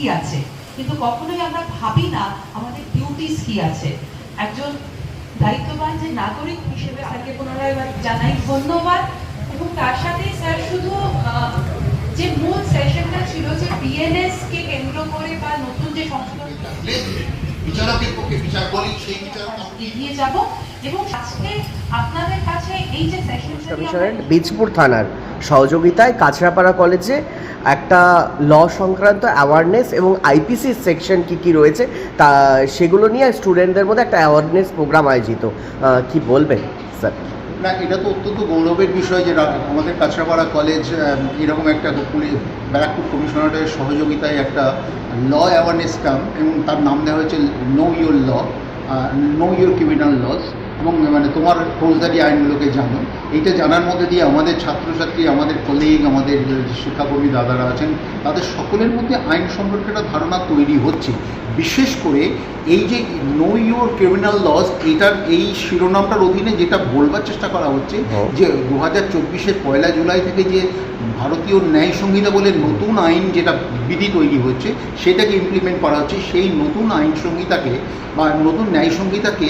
কি আছে, কিন্তু কখনোই আমরা ভাবি না আমাদের ডিউটিস কি আছে। একজন দায়িত্ববান যে নাগরিক হিসেবে স্যারকে পুনরায় জানাই ধন্যবাদ। এবং তার সাথে স্যার শুধু যে মূল সেশনটা ছিল যে বিএনএস কে কেন্দ্র করে বা নতুন যে সংস্কার বিচারকের পক্ষে বিচার বলি সেই বিচার এগিয়ে যাব। এবং আজকে আপনাদের কাছে এই যে সেশনটা বীজপুর থানার সহযোগিতায় কাছড়াপাড়া কলেজে একটা ল সংক্রান্ত অ্যাওয়ারনেস এবং আইপিসি সেকশন কি রয়েছে তা সেগুলো নিয়ে স্টুডেন্টদের মধ্যে একটা অ্যাওয়ারনেস প্রোগ্রাম আয়োজিত, কি বলবেন স্যার? না, এটা তো অত্যন্ত গৌরবের বিষয় যে আমাদের কাছড়াপাড়া কলেজ এরকম একটা ব্যারাকপুর কমিশনারের সহযোগিতায় একটা ল অ্যাওয়ারনেস ক্যাম্প, এবং তার নাম দেওয়া হয়েছে know your law, know your criminal laws, এবং মানে তোমার ফৌজদারি আইনগুলোকে জানো। এইটা জানার মধ্যে দিয়ে আমাদের ছাত্রছাত্রী, আমাদের কলিগ, আমাদের শিক্ষাকর্মী দাদারা আছেন, তাদের সকলের মধ্যে আইন সম্পর্কে একটা ধারণা তৈরি হচ্ছে। বিশেষ করে এই যে নো ইয়োর ক্রিমিনাল লস, এইটার এই শিরোনামটার অধীনে যেটা বলবার চেষ্টা করা হচ্ছে যে 2024-এর 1 জুলাই থেকে যে ভারতীয় ন্যায় সংহিতা বলে নতুন আইন যেটা বিধি তৈরি হচ্ছে সেটাকে ইমপ্লিমেন্ট করা হচ্ছে। সেই নতুন আইন সংহিতাকে বা নতুন ন্যায় সংহিতাকে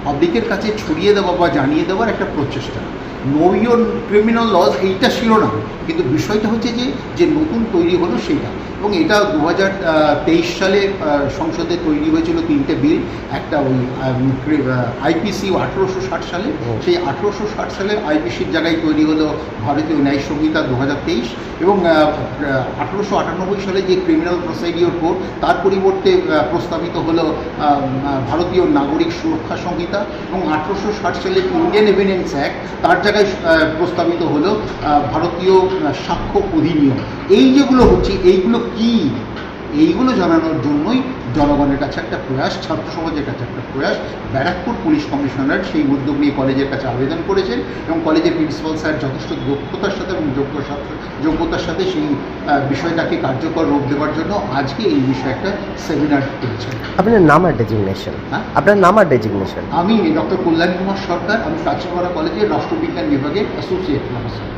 পাবলিকের কাছে ছড়িয়ে দেওয়া বা জানিয়ে দেওয়ার একটা প্রচেষ্টা। নো ইয়োর ক্রিমিনাল লস এইটা শিরোনাম, কিন্তু বিষয়টা হচ্ছে যে নতুন তৈরি হলো সেইটা। এবং এটা 2023 সালে সংসদে তৈরি হয়েছিল 3টে বিল। একটা ওই আইপিসি 1860 সালে, সেই 1860 সালের আইপিসির জায়গায় তৈরি হলো ভারতীয় ন্যায় সংহিতা 2023, এবং 1898 সালে যে ক্রিমিনাল প্রসিডিওর কোড তার পরিবর্তে প্রস্তাবিত হলো ভারতীয় নাগরিক সুরক্ষা সংহিতা, এবং 1860 সালে ইন্ডিয়ান এভিডেন্স অ্যাক্ট তার জায়গায় প্রস্তাবিত হলো ভারতীয় সাক্ষ্য অধিনিয়ম। এই যেগুলো হচ্ছে এইগুলো কি, এইগুলো জানানোর জন্যই জনগণের কাছে একটা প্রয়াস, ছাত্র সমাজের কাছে একটা প্রয়াস। ব্যারাকপুর পুলিশ কমিশনার সেই উদ্যোগ নিয়ে কলেজের কাছে আবেদন করেছেন, এবং কলেজের প্রিন্সিপাল স্যার যথেষ্ট দক্ষতার সাথে এবং যোগ্যতার সাথে সেই বিষয়টাকে কার্যকর রূপ দেওয়ার জন্য আজকে এই বিষয়ে একটা সেমিনার করেছেন। আপনার নাম আর ডেজিগনেশন? হ্যাঁ, আপনার নাম আর ডেজিগনেশন? আমি ডক্টর কল্যাণ কুমার সরকার, আমি কাছড়াপাড়া কলেজের রাষ্ট্রবিজ্ঞান বিভাগের অ্যাসোসিয়েট প্রফেসর।